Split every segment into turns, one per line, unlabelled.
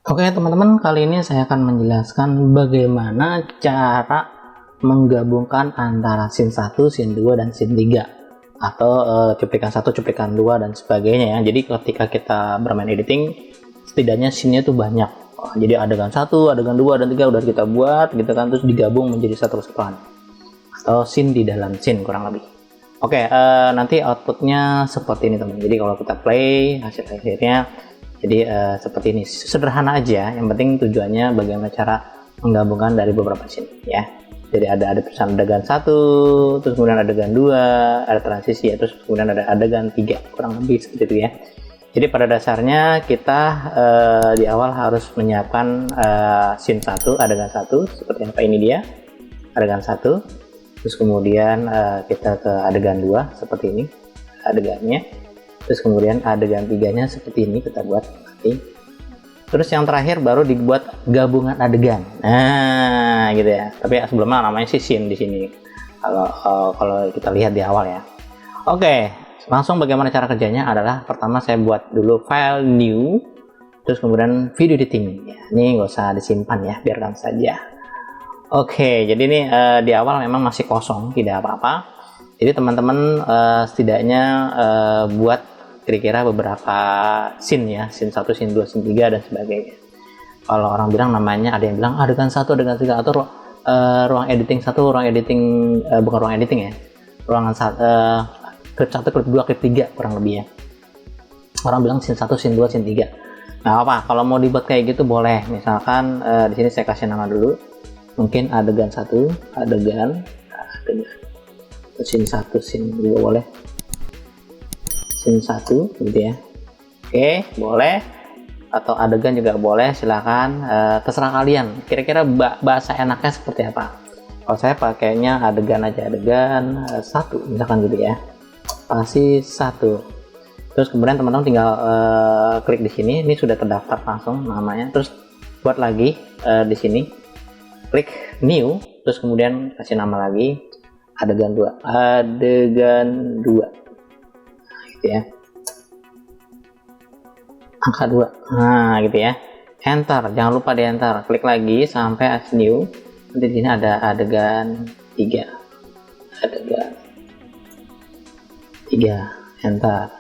Oke teman-teman, kali ini saya akan menjelaskan bagaimana cara menggabungkan antara scene 1, scene 2, dan scene 3 atau cuplikan 1, cuplikan 2, dan sebagainya ya. Jadi ketika kita bermain editing, setidaknya scene-nya tuh banyak. Jadi adegan 1, adegan 2, dan 3 udah kita buat gitu kan, terus digabung menjadi satu kesatuan atau scene di dalam scene kurang lebih. Oke, nanti outputnya seperti ini teman. Jadi kalau kita play hasil akhirnya jadi seperti ini, sederhana aja. Yang penting tujuannya bagaimana cara menggabungkan dari beberapa scene ya. Jadi ada tulisan adegan 1, terus kemudian adegan 2, ada transisi ya, terus kemudian ada adegan 3, kurang lebih seperti itu ya. Jadi pada dasarnya kita di awal harus menyiapkan scene 1, adegan 1 seperti apa, ini dia adegan 1. Terus kemudian kita ke adegan 2 seperti ini adegannya. Terus kemudian adegan 3-nya seperti ini kita buat nanti. Terus yang terakhir baru dibuat gabungan adegan. Nah, gitu ya. Tapi sebelumnya namanya sih scene di sini. Kalau kita lihat di awal ya. Oke, langsung bagaimana cara kerjanya adalah pertama saya buat dulu file new, terus kemudian video editing. Ya, ini nggak usah disimpan ya, biarkan saja. Oke, jadi ini di awal memang masih kosong, tidak apa-apa. Jadi teman-teman setidaknya buat kira-kira beberapa scene ya, scene 1, scene 2, scene 3, dan sebagainya. Kalau orang bilang namanya, ada yang bilang adegan 1, adegan 3, atau ruang editing 1, ruang editing, bukan ruang editing ya, ruangan klip 1, klip 2, klip 3 kurang lebih ya. Orang bilang scene 1, scene 2, scene 3. Nah apa, kalau mau dibuat kayak gitu boleh. Misalkan di sini saya kasih nama dulu, mungkin adegan 1, adegan scene 1, scene 2 boleh, scene 1 gitu ya. Oke, boleh, atau adegan juga boleh, silahkan, terserah kalian kira-kira bahasa enaknya seperti apa. Kalau saya pakainya adegan aja, adegan 1 misalkan gitu ya, pasti 1. Terus kemudian teman-teman tinggal klik di sini, ini sudah terdaftar langsung namanya. Terus buat lagi di sini, klik new, terus kemudian kasih nama lagi adegan 2, adegan 2 gitu ya, angka 2. Nah gitu ya, enter, jangan lupa di enter, klik lagi sampai as new. Nanti di sini ada adegan 3, adegan 3, enter.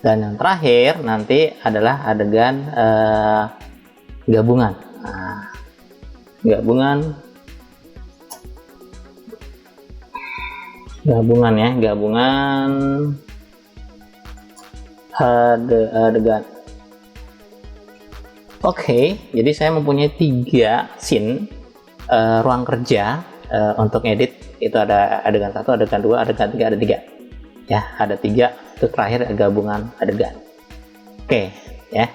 Dan yang terakhir nanti adalah adegan gabungan. Nah, gabungan ya, gabungan adegan. Oke, jadi saya mempunyai 3 scene ruang kerja untuk edit. Itu ada adegan 1, adegan 2, adegan 3, ada 3 ya, ada 3. Terus terakhir gabungan adegan. Oke ya.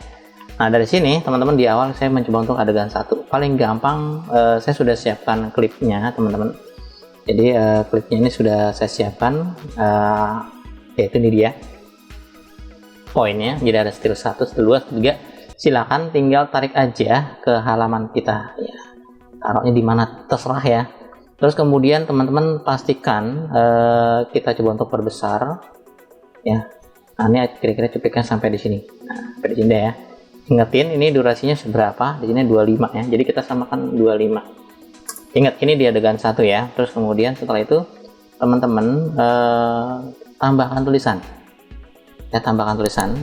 Nah dari sini teman-teman di awal saya mencoba untuk adegan 1. Paling gampang saya sudah siapkan klipnya teman-teman. Jadi klipnya ini sudah saya siapkan, yaitu ini dia poinnya. Jadi ada setir 1, setir 2, setir 3. Silakan tinggal tarik aja ke halaman kita ya, taruhnya di mana terserah ya. Terus kemudian teman-teman pastikan kita coba untuk perbesar ya. Nah ini kira-kira cuplikan sampai di sini. Nah, sampai di sini ya. Ingetin ini durasinya seberapa, di sini 25 ya, jadi kita samakan 25. Ingat ini di adegan 1 ya. Terus kemudian setelah itu teman-teman tambahkan tulisan ya, tambahkan tulisan.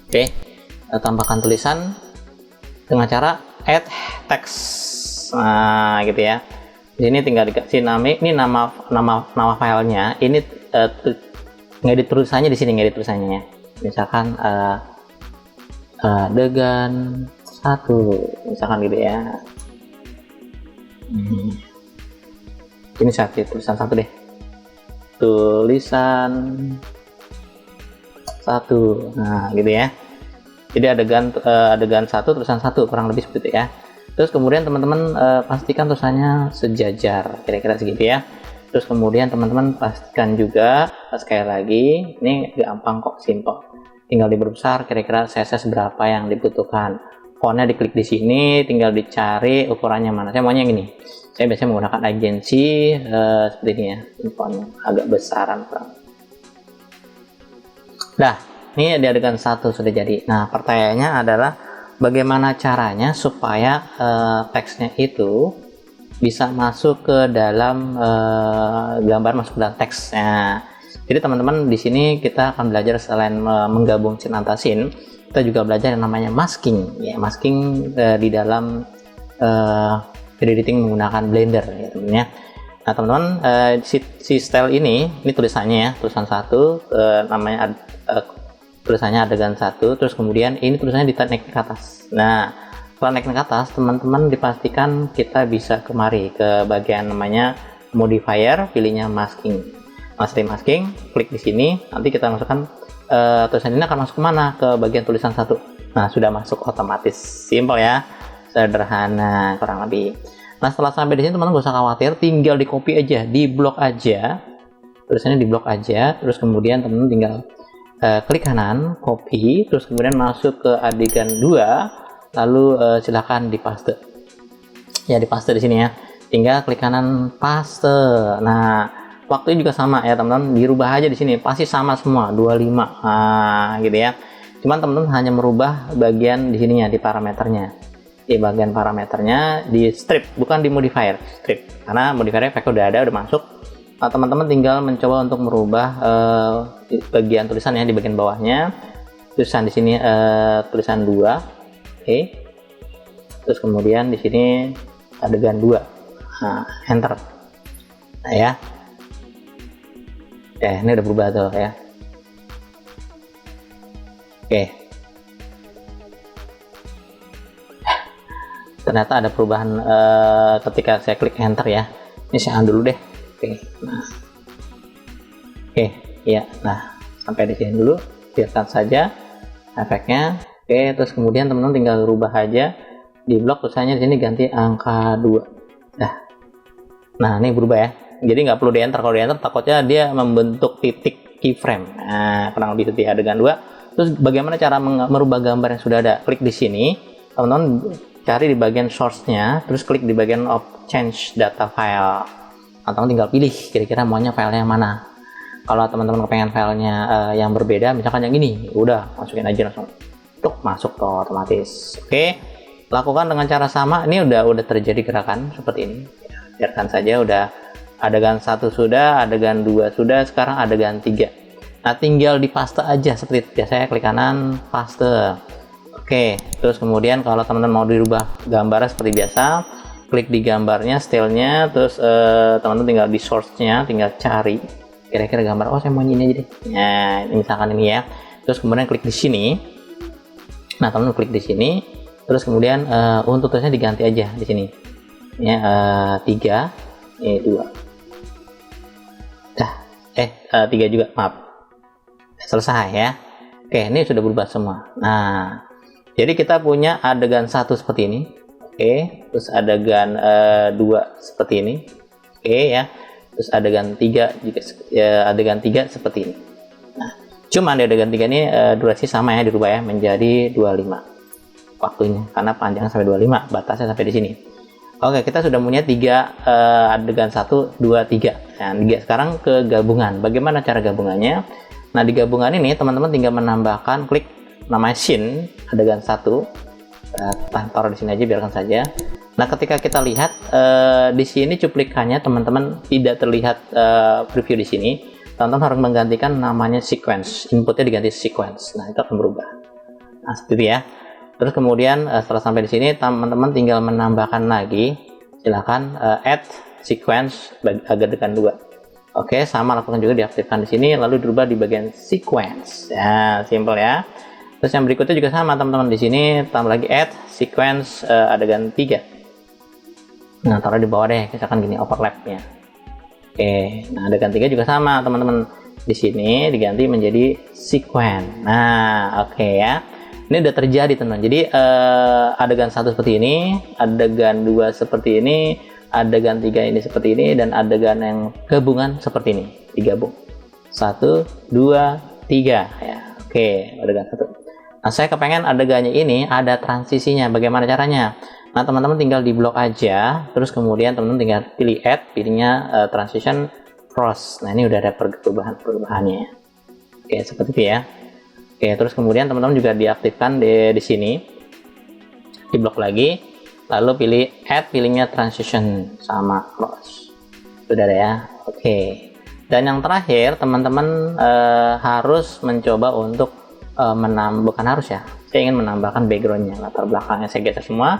Oke, tambahkan tulisan dengan cara add text. Nah gitu ya. Di sini tinggal dikasih nama, ini nama filenya. Ini ngedit tulisannya di sini, ngedit tulisannya ya. Misalkan adegan 1 misalkan gitu ya. Ini tulisan 1 deh, tulisan 1. Nah gitu ya. Jadi adegan 1, tulisan 1 kurang lebih seperti itu ya. Terus kemudian teman-teman pastikan tulisannya sejajar, kira-kira segitu ya. Terus kemudian teman-teman pastikan juga, sekali lagi ini gampang kok, simple, tinggal diperbesar kira-kira size berapa yang dibutuhkan. Fontnya diklik di sini, tinggal dicari ukurannya mana. Saya maunya yang ini. Saya biasanya menggunakan agensi seperti ini ya, fontnya agak besaran kurang. Dah, ini di adegan 1 sudah jadi. Nah pertanyaannya adalah bagaimana caranya supaya teksnya itu bisa masuk ke dalam gambar, masuk ke dalam teksnya. Jadi teman-teman, di sini kita akan belajar selain menggabung scene antar scene, kita juga belajar yang namanya masking, ya, masking di dalam video editing menggunakan Blender, ya teman-teman. Nah teman-teman, si style ini tulisannya ya, tulisan satu, namanya tulisannya adegan satu, terus kemudian ini tulisannya naik ke atas. Nah, kalau naik ke atas, teman-teman dipastikan kita bisa kemari ke bagian namanya modifier, pilihnya masking. Masking, klik di sini, nanti kita masukkan tulisan ini akan masuk kemana? Ke bagian tulisan satu. Nah, sudah masuk otomatis, simple ya, sederhana kurang lebih. Nah, setelah sampai di sini teman-teman gak usah khawatir, tinggal di copy aja, di blok aja, tulisannya di blok aja, terus kemudian teman-teman tinggal klik kanan, copy, terus kemudian masuk ke adegan 2, lalu silahkan dipaste. Ya, dipaste di sini ya. Tinggal klik kanan, paste. Nah, waktunya juga sama ya teman-teman, dirubah aja di sini, pasti sama semua 25. Nah, gitu ya. Cuman teman-teman hanya merubah bagian di sininya, di parameternya. Di bagian parameternya di strip, bukan di modifier, strip. Karena modifier efek udah ada, udah masuk. Nah, teman-teman tinggal mencoba untuk merubah bagian tulisan ya, di bagian bawahnya tulisan di sini tulisan 2, oke. Terus kemudian di sini adegan 2, nah, enter. Nah ya, ini udah berubah tuh ya. Oke, ternyata ada perubahan ketika saya klik enter ya. Ini saya undo dulu deh. Oke, ya. Nah, sampai di sini dulu, biarkan saja efeknya. Oke, terus kemudian teman-teman tinggal rubah aja di blok tulisannya di sini ganti angka 2. Nah, ini berubah ya. Jadi nggak perlu di enter. Kalau di enter takutnya dia membentuk titik keyframe. Nah, kurang lebih itu di adegan 2. Terus bagaimana cara merubah gambar yang sudah ada? Klik di sini, teman-teman cari di bagian source-nya, terus klik di bagian of change data file. Atau tinggal pilih kira-kira maunya filenya yang mana. Kalau teman-teman kepengen filenya yang berbeda, misalkan yang ini, udah masukin aja langsung, tuh masuk tuh otomatis. Oke, lakukan dengan cara sama. Ini udah terjadi gerakan seperti ini. Biarkan saja, udah adegan 1 sudah, adegan 2 sudah, sekarang adegan 3. Nah, tinggal dipaste aja seperti biasa ya, klik kanan, paste. Oke, terus kemudian kalau teman-teman mau dirubah gambarnya seperti biasa, klik di gambarnya, stylenya, terus teman-teman tinggal di source-nya, tinggal cari kira-kira gambar, oh saya mau ini aja deh. Nah, ini misalkan ini ya. Terus kemudian klik di sini. Nah, teman-teman klik di sini, terus kemudian untuk tulisnya diganti aja di sini. Ya, 3, 2. 3 juga, maaf. Selesai ya. Oke, ini sudah berubah semua. Nah, jadi kita punya adegan 1 seperti ini. Oke, terus adegan 2 seperti ini. Oke ya. Terus adegan 3 juga adegan 3 seperti ini. Nah, cuma di adegan 3 ini durasi sama ya, dirubah ya menjadi 25 waktunya, karena panjang sampai 25, batasnya sampai di sini. Oke, kita sudah punya 3 adegan 1, 2, 3. Nah, sekarang ke gabungan. Bagaimana cara gabungannya? Nah, di gabungan ini teman-teman tinggal menambahkan, klik namanya scene adegan 1. Taruh di sini aja, biarkan saja. Nah, ketika kita lihat di sini cuplikannya teman-teman tidak terlihat preview di sini. Teman-teman harus menggantikan namanya sequence, inputnya diganti sequence. Nah, itu akan berubah. Nah, seperti itu ya. Terus kemudian setelah sampai di sini teman-teman tinggal menambahkan lagi, silahkan add sequence adegan 2. Oke, sama lakukan juga diaktifkan di sini, lalu dirubah di bagian sequence. Ya, simple ya. Terus yang berikutnya juga sama teman-teman, di sini tambah lagi add sequence adegan 3. Nah, taruh di bawah deh, misalkan gini overlapnya. Oke, nah adegan 3 juga sama teman-teman, di sini diganti menjadi sequence. Nah, oke ya. Ini udah terjadi teman-teman. Jadi adegan 1 seperti ini, adegan 2 seperti ini, adegan 3 ini seperti ini, dan adegan yang gabungan seperti ini, digabung 1, 2, 3 ya. Oke, adegan 1. Nah, saya kepengen adegannya ini ada transisinya. Bagaimana caranya? Nah, teman-teman tinggal di blok aja, terus kemudian teman-teman tinggal pilih add, pilihnya transition cross. Nah, ini udah ada perubahannya. Oke, seperti itu ya. Oke, terus kemudian teman-teman juga diaktifkan di sini. diblok lagi, lalu pilih add, pilihnya transition sama cross. Sudah ya. Oke. Dan yang terakhir, teman-teman harus mencoba untuk bukan harus ya, saya ingin menambahkan backgroundnya, latar belakangnya saya geser semua,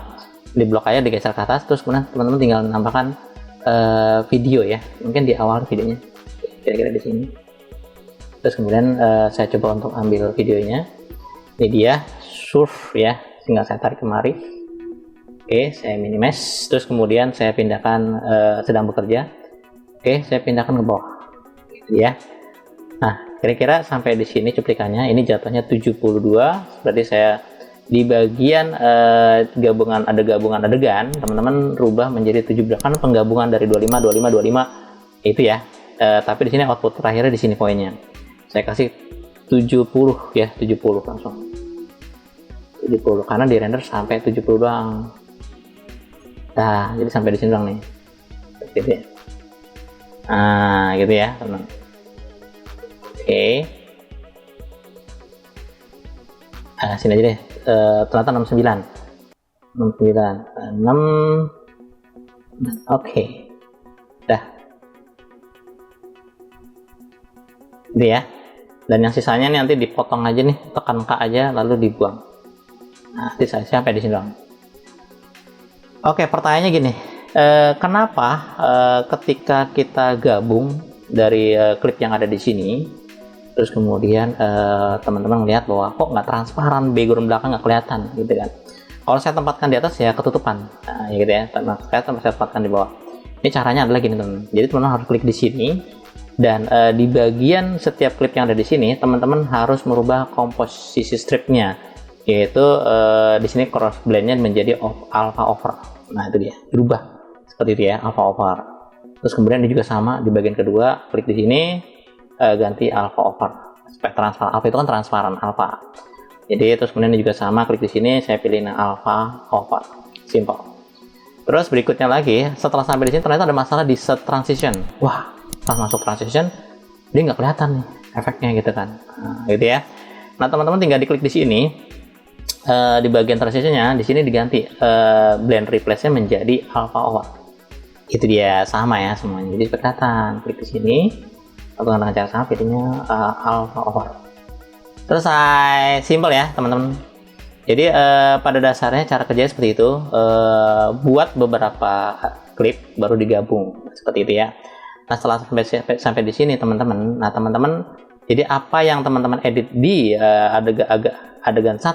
diblok aja, digeser ke atas, terus kemudian teman-teman tinggal menambahkan video ya, mungkin di awal videonya, kira-kira di sini. Terus kemudian saya coba untuk ambil videonya, ini dia, surf ya, tinggal saya tarik kemari. Oke, saya minimize, terus kemudian saya pindahkan sedang bekerja. Oke, saya pindahkan ke bawah, gitu ya. Nah, kira-kira sampai di sini cuplikannya, ini jatuhnya 72, berarti saya di bagian gabungan adegan, teman-teman rubah menjadi 17, kan penggabungan dari 25, 25, 25 itu ya. Tapi di sini output terakhirnya di sini poinnya. Saya kasih 70 ya, 70 langsung. 70 karena di render sampai 70 doang. Nah, jadi sampai di sini doang nih. Gitu ya. Nah, gitu ya, teman. Oke. Nah, sini aja deh. Ternyata 69. 6. Oke. Dah. Gitu ya. Dan yang sisanya nih nanti dipotong aja nih, tekan K aja lalu dibuang. Nah, nanti saya sampai di sini doang. Oke, pertanyaannya gini. Kenapa ketika kita gabung dari klip yang ada di sini, terus kemudian teman-teman melihat bahwa kok nggak transparan, background belakang nggak kelihatan gitu kan. Kalau saya tempatkan di atas ya ketutupan, nah, gitu ya. Saya tempatkan di bawah. Ini caranya adalah gini teman. Jadi teman-teman harus klik di sini dan di bagian setiap klip yang ada di sini teman-teman harus merubah komposisi stripnya, yaitu di sini cross blendnya menjadi alpha over. Nah itu dia, dirubah seperti itu ya, alpha over. Terus kemudian ini juga sama di bagian kedua, klik di sini. Ganti alpha over, supaya transparan. Alpha itu kan transparan, alpha. Jadi terus kemudian juga sama, klik di sini, saya pilih alpha over, simple. Terus berikutnya lagi, setelah sampai di sini ternyata ada masalah di set transition. Wah, pas masuk transition dia nggak kelihatan nih efeknya gitu kan. Nah, gitu ya. Nah teman-teman tinggal diklik di sini, di bagian transitionnya di sini diganti blend replace-nya menjadi alpha over. Itu dia, sama ya semuanya. Jadi kelihatan, klik di sini. Atau dengan cara sama, pilihnya alpha over. Selesai, simple ya teman-teman. Jadi pada dasarnya cara kerjanya seperti itu. Buat beberapa klip baru digabung seperti itu ya. Nah setelah sampai di sini teman-teman, nah teman-teman, jadi apa yang teman-teman edit di adegan 1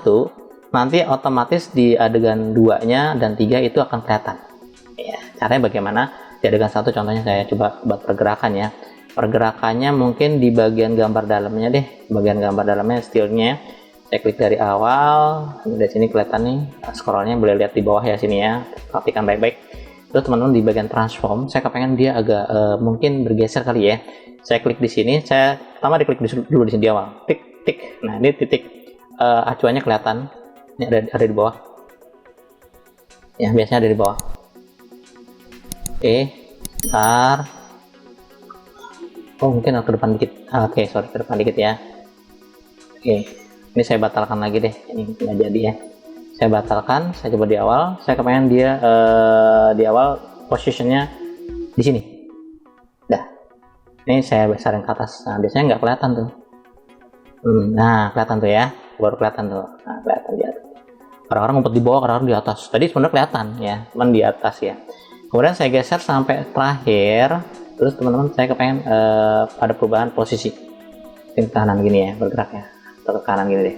nanti otomatis di adegan 2-nya dan 3 itu akan kelihatan. Ya, caranya bagaimana? Di adegan 1 contohnya saya coba buat pergerakan ya. Pergerakannya mungkin di bagian gambar dalamnya deh, bagian gambar dalamnya, stylenya saya klik dari awal, dari sini kelihatan nih scrollnya, boleh lihat di bawah ya sini ya, perhatikan baik-baik. Terus teman-teman di bagian transform, saya kepengen dia agak mungkin bergeser kali ya, saya klik di sini, saya pertama diklik dulu di sini di awal, tik. Nah ini titik acuannya kelihatan, ini ada di bawah ya, biasanya ada di bawah. Oke, bentar. Oh mungkin ke depan dikit. Oke, sorry, ke depan dikit ya. Oke, ini saya batalkan lagi deh. Ini nggak jadi ya. Saya batalkan. Saya coba di awal. Saya kepengen dia di awal posisinya di sini. Dah. Ini saya besarin ke atas. Nah biasanya nggak kelihatan tuh. Nah kelihatan tuh ya. Baru kelihatan tuh. Nah kelihatan di atas. Kadang-kadang ngumpet di bawah, kadang-kadang di atas. Tadi sebenarnya kelihatan ya, cuman di atas ya. Kemudian saya geser sampai terakhir. Terus teman-teman saya kepengen ada perubahan posisi ke kanan gini ya, bergerak ya, atau ke kanan gini deh,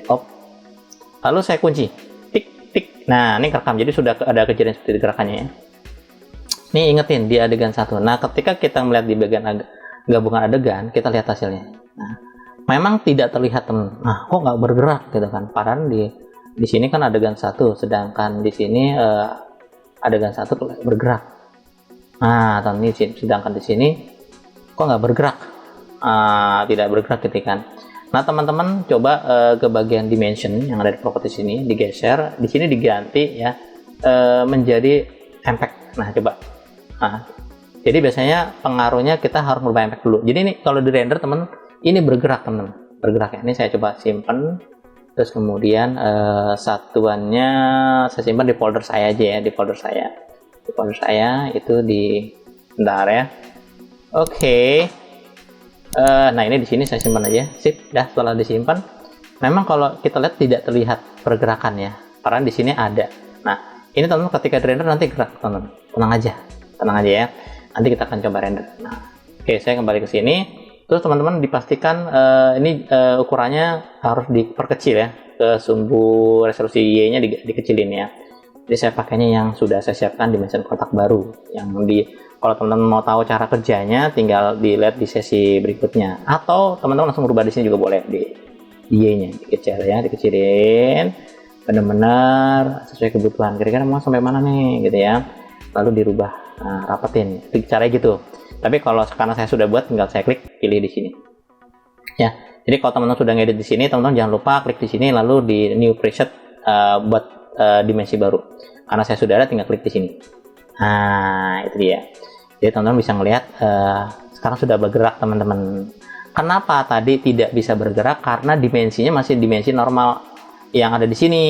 lalu saya kunci, tik. Nah ini kerekam, jadi sudah ada kejadian seperti gerakannya ya. Ini ingetin di adegan 1. Nah ketika kita melihat di bagian gabungan adegan, kita lihat hasilnya. Nah memang tidak terlihat teman, nah kok nggak bergerak gitu kan, padahal di sini kan adegan 1, sedangkan di sini adegan 1 bergerak. Nah, ini sedangkan di sini kok nggak bergerak, tidak bergerak gitu kan. Nah, teman-teman coba ke bagian dimension yang ada di properties ini, digeser, di sini diganti ya menjadi impact. Nah, coba. Nah, jadi biasanya pengaruhnya kita harus merubah impact dulu. Jadi ini kalau di render teman, ini bergerak teman-teman, bergerak ya. Ini saya coba simpen, Terus kemudian satuannya saya simpan di folder saya aja ya, di folder saya itu di bentar ya. Oke. Nah ini di sini saya simpan aja. Sip, dah setelah disimpan. Memang kalau kita lihat tidak terlihat pergerakan ya, karena di sini ada. Nah ini teman-teman ketika di render nanti gerak teman-teman. Tenang aja ya. Nanti kita akan coba render. Nah, oke, saya kembali ke sini. Terus teman-teman dipastikan ini ukurannya harus diperkecil ya, ke sumbu resolusi Y-nya dikecilin ya. Jadi saya pakainya yang sudah saya siapkan dimension kotak baru. Kalau teman-teman mau tahu cara kerjanya, tinggal dilihat di sesi berikutnya. Atau teman-teman langsung berubah di sini juga boleh di Y-nya dikecilin, benar-benar sesuai kebutuhan. Kira-kira mau sampai mana nih, gitu ya. Lalu dirubah, rapetin. Caranya gitu. Tapi karena saya sudah buat, tinggal saya klik pilih di sini. Ya. Jadi kalau teman-teman sudah ngedit di sini, teman-teman jangan lupa klik di sini lalu di new preset buat dimensi baru. Karena saya sudah ada, tinggal klik di sini. Nah, itu dia. Jadi teman-teman bisa melihat sekarang sudah bergerak teman-teman. Kenapa tadi tidak bisa bergerak? Karena dimensinya masih dimensi normal yang ada di sini.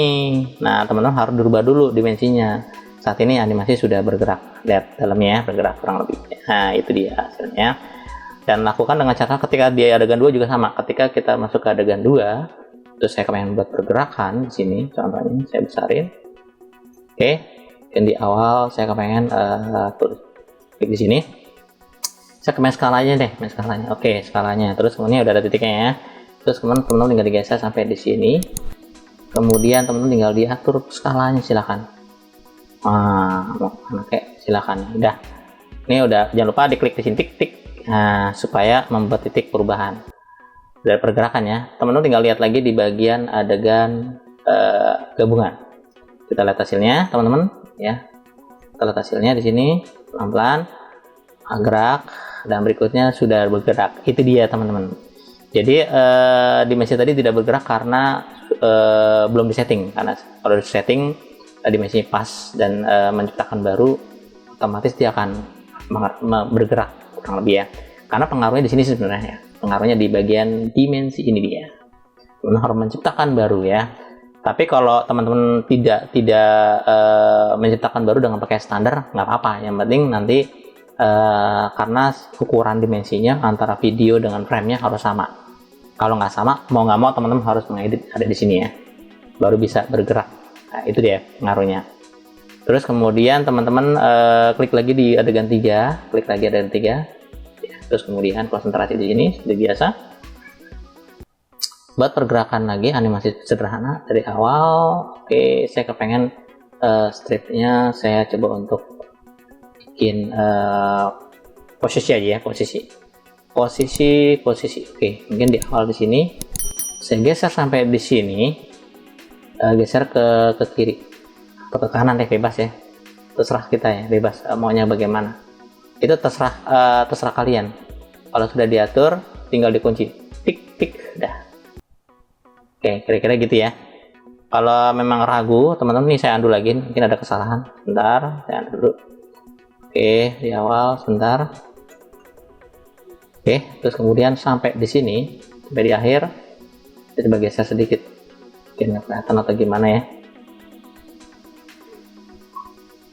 Nah, teman-teman harus dirubah dulu dimensinya. Saat ini animasi sudah bergerak. Lihat dalamnya bergerak kurang lebih. Nah, itu dia hasilnya. Dan lakukan dengan cara ketika di adegan 2 juga sama. Ketika kita masuk ke adegan 2, terus saya pengen buat pergerakan di sini. Contohnya saya besarin. Oke. Dan di awal saya kepengen klik di sini. Saya main skalanya deh, main skalanya. Oke, skalanya. Terus kemudian udah ada titiknya ya. Terus kemudian teman-teman tinggal digeser sampai di sini. Kemudian teman-teman tinggal diatur skalanya, silakan. Oke, silakan. Udah. Ini udah, jangan lupa diklik di sini tik. Nah, supaya membuat titik perubahan dari pergerakan ya. Teman-teman tinggal lihat lagi di bagian adegan gabungan. Kita lihat hasilnya, teman-teman ya. Kita lihat hasilnya di sini pelan-pelan gerak dan berikutnya sudah bergerak. Itu dia teman-teman. Jadi dimensi tadi tidak bergerak karena belum disetting. Karena kalau disetting dimensi pas dan menciptakan baru, otomatis dia akan bergerak kurang lebih ya. Karena pengaruhnya di sini sebenarnya. Pengaruhnya di bagian dimensi ini dia. Teman harus menciptakan baru ya. Tapi kalau teman-teman tidak menciptakan baru dengan pakai standar, nggak apa-apa. Yang penting nanti karena ukuran dimensinya antara video dengan frame-nya harus sama. Kalau nggak sama, mau nggak mau teman-teman harus mengedit ada di sini ya. Baru bisa bergerak. Nah, itu dia pengaruhnya. Terus kemudian teman-teman klik lagi di adegan 3, klik lagi adegan 3. Ya, terus kemudian konsentrasi di sini seperti biasa. Buat pergerakan lagi animasi sederhana dari awal. Oke, saya kepengen stripnya saya coba untuk bikin posisi aja ya, posisi. Oke, mungkin di awal di sini saya geser sampai di sini, geser ke kiri atau ke kanan deh, bebas ya, terserah kita ya, bebas maunya bagaimana, itu terserah kalian. Kalau sudah diatur tinggal dikunci tik dah. Oke, kira-kira gitu ya. Kalau memang ragu teman-teman, nih saya undo lagi, mungkin ada kesalahan, sebentar saya undo dulu. Oke, di awal sebentar. Oke, terus kemudian sampai di sini, sampai di akhir kita coba geser sedikit, mungkin nggak kelihatan atau gimana ya.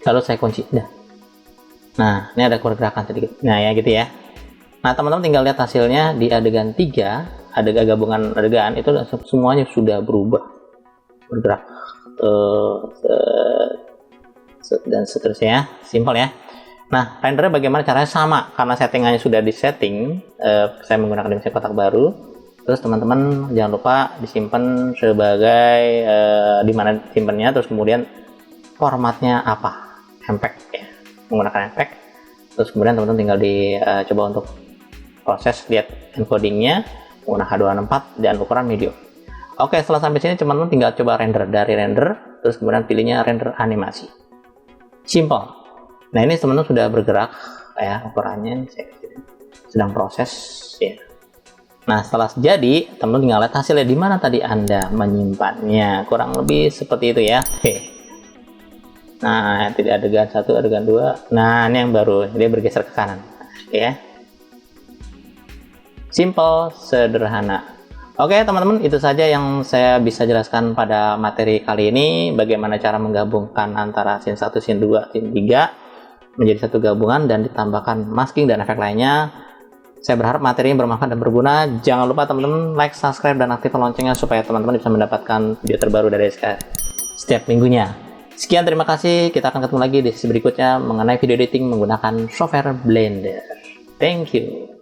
Lalu saya kunci, dah. Nah, ini ada pergerakan sedikit. Nah, ya gitu ya. Nah, teman-teman tinggal lihat hasilnya di adegan 3, adegan gabungan adegan itu semuanya sudah berubah, bergerak dan seterusnya. Simpel ya. Nah, rendernya bagaimana caranya? Sama, karena settingannya sudah disetting. Saya menggunakan dimensi kotak baru. Terus teman-teman jangan lupa disimpan sebagai di mana simpannya. Terus kemudian formatnya apa? MPEG ya, menggunakan MPEG. Terus kemudian teman-teman tinggal coba untuk proses lihat encodingnya menggunakan H264 dan ukuran medium. Oke, setelah sampai sini teman-teman tinggal coba render dari render, terus kemudian pilihnya render animasi. Simple. Nah, ini teman-teman sudah bergerak ya, ukurannya saya sedang proses ya. Nah, setelah jadi teman-teman tinggal lihat hasilnya di mana tadi Anda menyimpannya, kurang lebih seperti itu ya. Oke. Nah, tidak adegan 1, adegan 2. Nah, ini yang baru, dia bergeser ke kanan ya. Simple, sederhana. Oke teman-teman, itu saja yang saya bisa jelaskan pada materi kali ini, bagaimana cara menggabungkan antara scene 1, scene 2, scene 3 menjadi satu gabungan dan ditambahkan masking dan efek lainnya. Saya berharap materi ini bermanfaat dan berguna. Jangan lupa teman-teman like, subscribe, dan aktifkan loncengnya supaya teman-teman bisa mendapatkan video terbaru dari setiap minggunya. Sekian, terima kasih. Kita akan ketemu lagi di sesi berikutnya mengenai video editing menggunakan software Blender. Thank you.